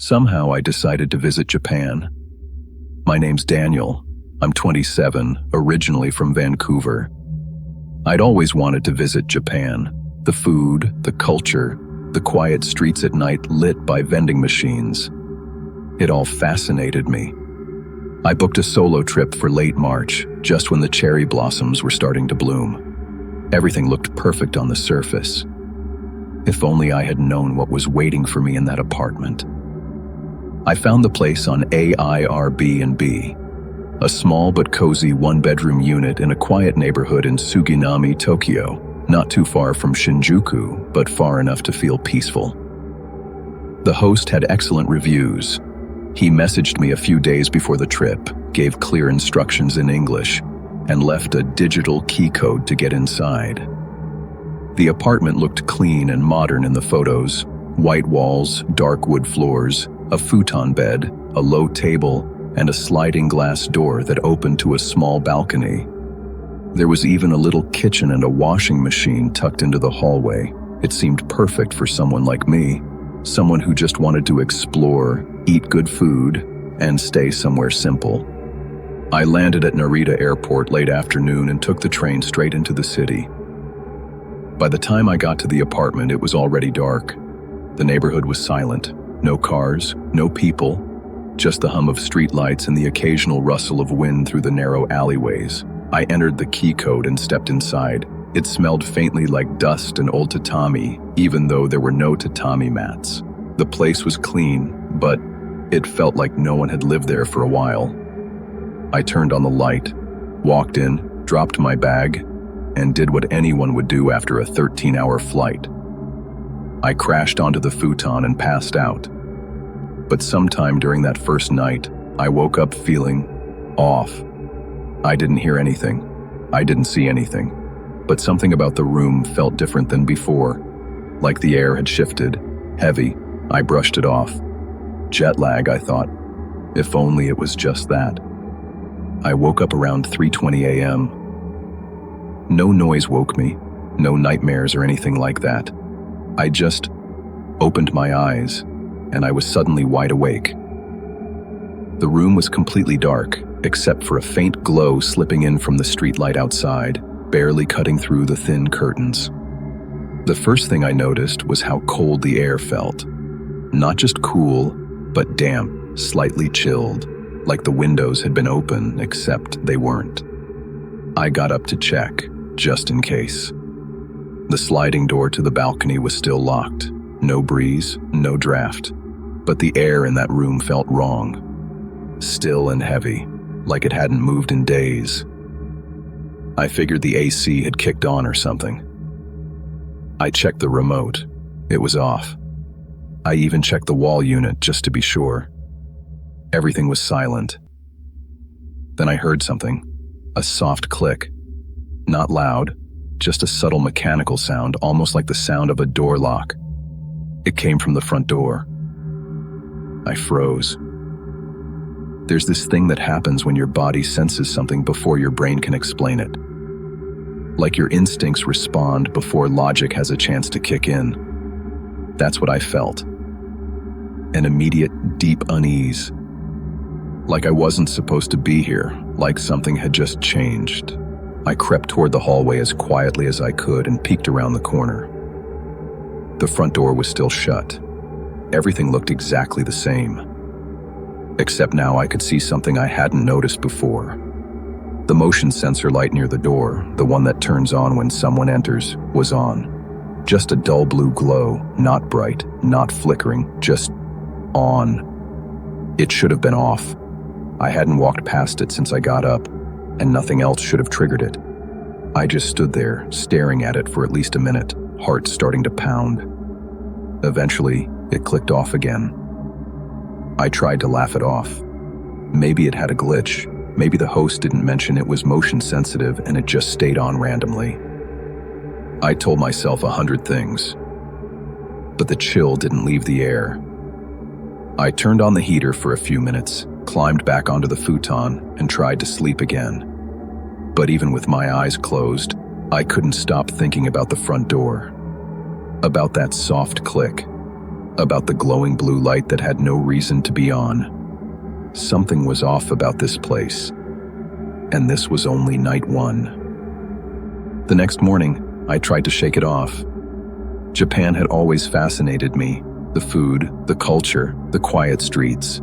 Somehow I decided to visit Japan. My name's Daniel. I'm 27, originally from Vancouver. I'd always wanted to visit Japan. The food, the culture, the quiet streets at night lit by vending machines. It all fascinated me. I booked a solo trip for late March, just when the cherry blossoms were starting to bloom. Everything looked perfect on the surface. If only I had known what was waiting for me in that apartment. I found the place on Airbnb, a small but cozy one-bedroom unit in a quiet neighborhood in Suginami, Tokyo, not too far from Shinjuku, but far enough to feel peaceful. The host had excellent reviews. He messaged me a few days before the trip, gave clear instructions in English, and left a digital key code to get inside. The apartment looked clean and modern in the photos: white walls, dark wood floors, a futon bed, a low table, and a sliding glass door that opened to a small balcony. There was even a little kitchen and a washing machine tucked into the hallway. It seemed perfect for someone like me, someone who just wanted to explore, eat good food, and stay somewhere simple. I landed at Narita Airport late afternoon and took the train straight into the city. By the time I got to the apartment, it was already dark. The neighborhood was silent. No cars, no people, just the hum of streetlights and the occasional rustle of wind through the narrow alleyways. I entered the key code and stepped inside. It smelled faintly like dust and old tatami, even though there were no tatami mats. The place was clean, but it felt like no one had lived there for a while. I turned on the light, walked in, dropped my bag, and did what anyone would do after a 13-hour flight. I crashed onto the futon and passed out. But sometime during that first night, I woke up feeling off. I didn't hear anything. I didn't see anything. But something about the room felt different than before. Like the air had shifted. Heavy. I brushed it off. Jet lag, I thought. If only it was just that. I woke up around 3:20 a.m. No noise woke me. No nightmares or anything like that. I just opened my eyes, and I was suddenly wide awake. The room was completely dark, except for a faint glow slipping in from the streetlight outside, barely cutting through the thin curtains. The first thing I noticed was how cold the air felt. Not just cool, but damp, slightly chilled, like the windows had been open, except they weren't. I got up to check, just in case. The sliding door to the balcony was still locked. No breeze, no draft. But the air in that room felt wrong. Still and heavy, like it hadn't moved in days. I figured the AC had kicked on or something. I checked the remote. It was off. I even checked the wall unit just to be sure. Everything was silent. Then I heard something. A soft click. Not loud, just a subtle mechanical sound, almost like the sound of a door lock. It came from the front door. I froze. There's this thing that happens when your body senses something before your brain can explain it. Like your instincts respond before logic has a chance to kick in. That's what I felt. An immediate, deep unease. Like I wasn't supposed to be here, like something had just changed. I crept toward the hallway as quietly as I could and peeked around the corner. The front door was still shut. Everything looked exactly the same. Except now I could see something I hadn't noticed before. The motion sensor light near the door, the one that turns on when someone enters, was on. Just a dull blue glow, not bright, not flickering, just on. It should have been off. I hadn't walked past it since I got up, and nothing else should have triggered it. I just stood there, staring at it for at least a minute, heart starting to pound. Eventually, it clicked off again. I tried to laugh it off. Maybe it had a glitch. Maybe the host didn't mention it was motion sensitive and it just stayed on randomly. I told myself 100 things, but the chill didn't leave the air. I turned on the heater for a few minutes, climbed back onto the futon, and tried to sleep again. But even with my eyes closed, I couldn't stop thinking about the front door. About that soft click. about the glowing blue light that had no reason to be on. Something was off about this place, and this was only night one. The next morning, I tried to shake it off. Japan had always fascinated me, the food, the culture, the quiet streets.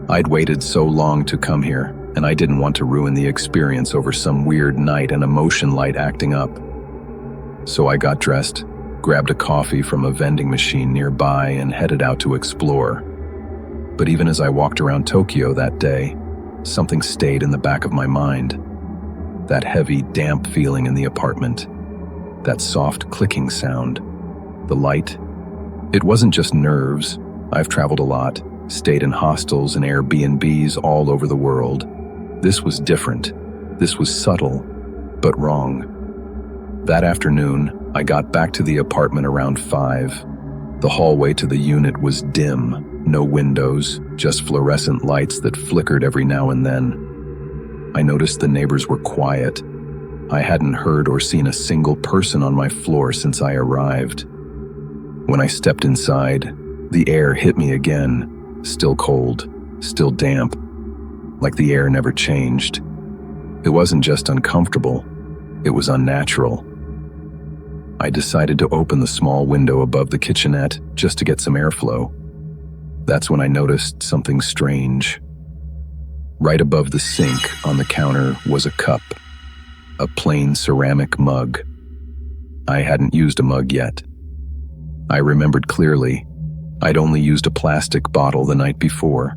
I'd waited so long to come here, and I didn't want to ruin the experience over some weird night and emotion light acting up. So I got dressed, grabbed a coffee from a vending machine nearby, and headed out to explore. But even as I walked around Tokyo that day, something stayed in the back of my mind. That heavy, damp feeling in the apartment. That soft clicking sound. The light. It wasn't just nerves. I've traveled a lot, stayed in hostels and Airbnbs all over the world. This was different. This was subtle, but wrong. That afternoon, I got back to the apartment around 5. The hallway to the unit was dim, no windows, just fluorescent lights that flickered every now and then. I noticed the neighbors were quiet. I hadn't heard or seen a single person on my floor since I arrived. When I stepped inside, the air hit me again, still cold, still damp, like the air never changed. It wasn't just uncomfortable, it was unnatural. I decided to open the small window above the kitchenette just to get some airflow. That's when I noticed something strange. Right above the sink on the counter was a cup, a plain ceramic mug. I hadn't used a mug yet. I remembered clearly, I'd only used a plastic bottle the night before.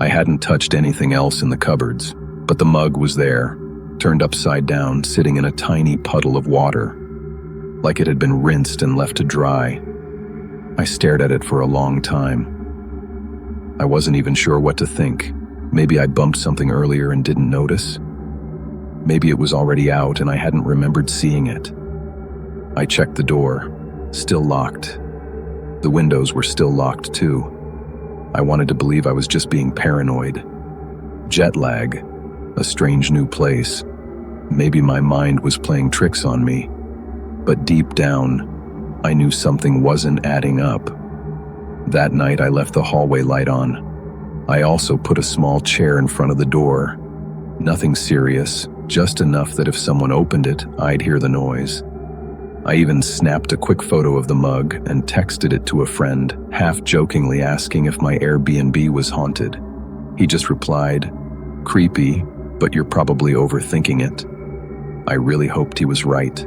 I hadn't touched anything else in the cupboards, but the mug was there, turned upside down, sitting in a tiny puddle of water, like it had been rinsed and left to dry. I stared at it for a long time. I wasn't even sure what to think. Maybe I'd bumped something earlier and didn't notice. Maybe it was already out and I hadn't remembered seeing it. I checked the door, still locked. The windows were still locked too. I wanted to believe I was just being paranoid. Jet lag, a strange new place. Maybe my mind was playing tricks on me. But deep down, I knew something wasn't adding up. That night I left the hallway light on. I also put a small chair in front of the door. Nothing serious, just enough that if someone opened it, I'd hear the noise. I even snapped a quick photo of the mug and texted it to a friend, half-jokingly asking if my Airbnb was haunted. He just replied, "Creepy, but you're probably overthinking it." I really hoped he was right.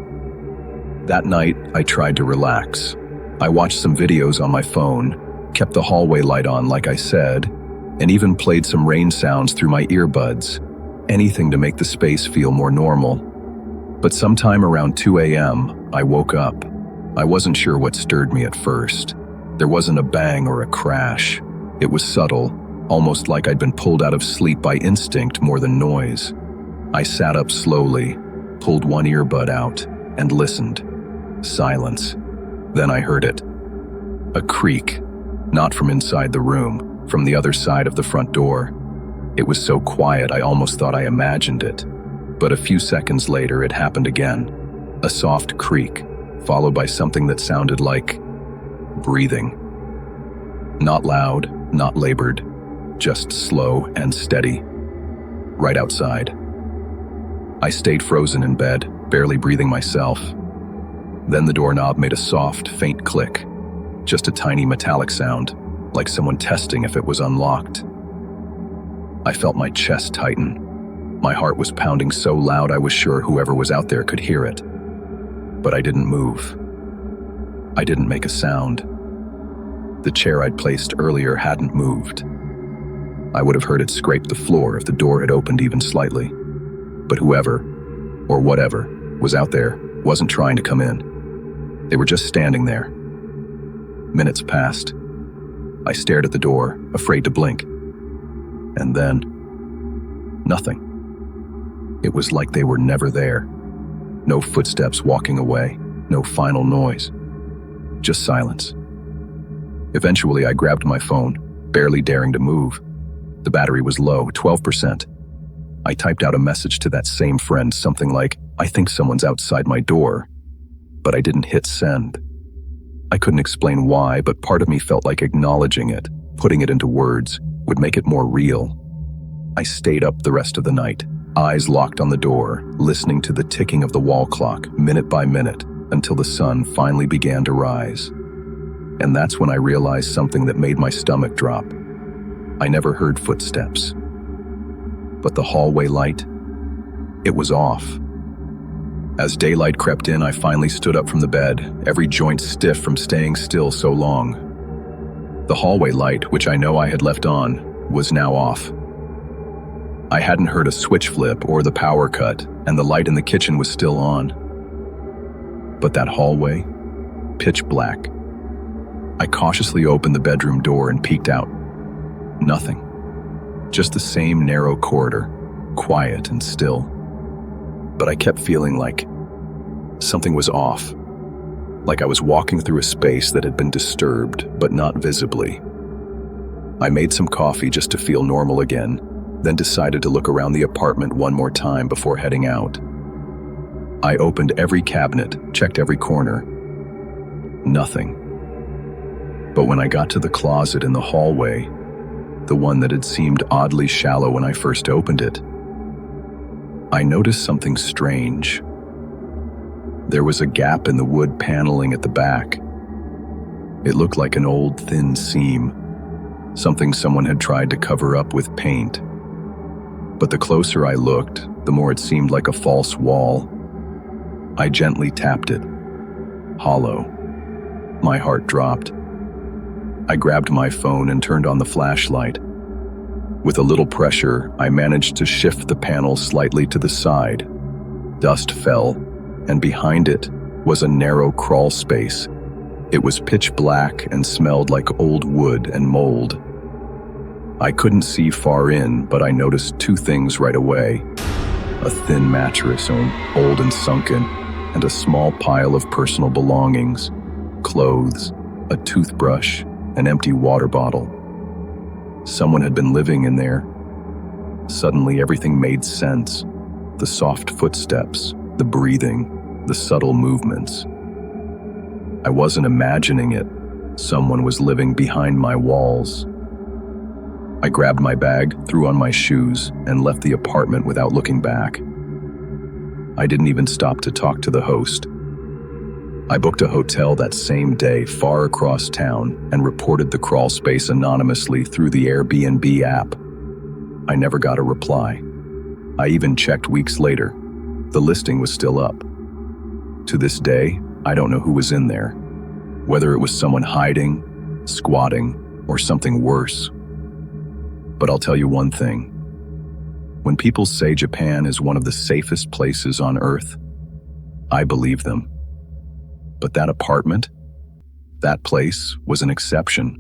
That night, I tried to relax. I watched some videos on my phone, kept the hallway light on like I said, and even played some rain sounds through my earbuds, anything to make the space feel more normal. But sometime around 2 a.m., I woke up. I wasn't sure what stirred me at first. There wasn't a bang or a crash. It was subtle, almost like I'd been pulled out of sleep by instinct more than noise. I sat up slowly, pulled one earbud out, and listened. Silence. Then I heard it. A creak, not from inside the room, from the other side of the front door. It was so quiet I almost thought I imagined it. But a few seconds later it happened again. A soft creak, followed by something that sounded like breathing. Not loud, not labored, just slow and steady. Right outside. I stayed frozen in bed, barely breathing myself. Then the doorknob made a soft, faint click. Just a tiny metallic sound, like someone testing if it was unlocked. I felt my chest tighten. My heart was pounding so loud I was sure whoever was out there could hear it. But I didn't move. I didn't make a sound. The chair I'd placed earlier hadn't moved. I would have heard it scrape the floor if the door had opened even slightly. But whoever, or whatever, was out there wasn't trying to come in. They were just standing there. Minutes passed. I stared at the door, afraid to blink. And then, nothing. It was like they were never there. No footsteps walking away, no final noise. Just silence. Eventually, I grabbed my phone, barely daring to move. The battery was low, 12%. I typed out a message to that same friend, something like, "I think someone's outside my door," but I didn't hit send. I I couldn't explain why, but part of me felt like acknowledging it, putting it into words, would make it more real. I stayed up the rest of the night, eyes locked on the door, listening to the ticking of the wall clock, minute by minute, until the sun finally began to rise. And that's when I realized something that made my stomach drop. I never heard footsteps. But the hallway light, it was off. As daylight crept in, I finally stood up from the bed, every joint stiff from staying still so long. The hallway light, which I know I had left on, was now off. I hadn't heard a switch flip or the power cut, and the light in the kitchen was still on. But that hallway, pitch black. I cautiously opened the bedroom door and peeked out. Nothing. Just the same narrow corridor, quiet and still. But I kept feeling like something was off. Like I was walking through a space that had been disturbed, but not visibly. I made some coffee just to feel normal again, then decided to look around the apartment one more time before heading out. I opened every cabinet, checked every corner. Nothing. But when I got to the closet in the hallway, the one that had seemed oddly shallow when I first opened it, I noticed something strange. There was a gap in the wood paneling at the back. It looked like an old, thin seam, something someone had tried to cover up with paint. But the closer I looked, the more it seemed like a false wall. I gently tapped it. Hollow. My heart dropped. I grabbed my phone and turned on the flashlight. With a little pressure, I managed to shift the panel slightly to the side. Dust fell, and behind it was a narrow crawl space. It was pitch black and smelled like old wood and mold. I couldn't see far in, but I noticed two things right away. A thin mattress, old and sunken, and a small pile of personal belongings, clothes, a toothbrush, an empty water bottle. Someone had been living in there. Suddenly everything made sense. The soft footsteps, the breathing, the subtle movements. I wasn't imagining it. Someone was living behind my walls. I grabbed my bag, threw on my shoes, and left the apartment without looking back. I didn't even stop to talk to the host. I booked a hotel that same day far across town and reported the crawl space anonymously through the Airbnb app. I never got a reply. I even checked weeks later. The listing was still up. To this day, I don't know who was in there, whether it was someone hiding, squatting, or something worse. But I'll tell you one thing. When people say Japan is one of the safest places on Earth, I believe them. But that apartment, that place was an exception.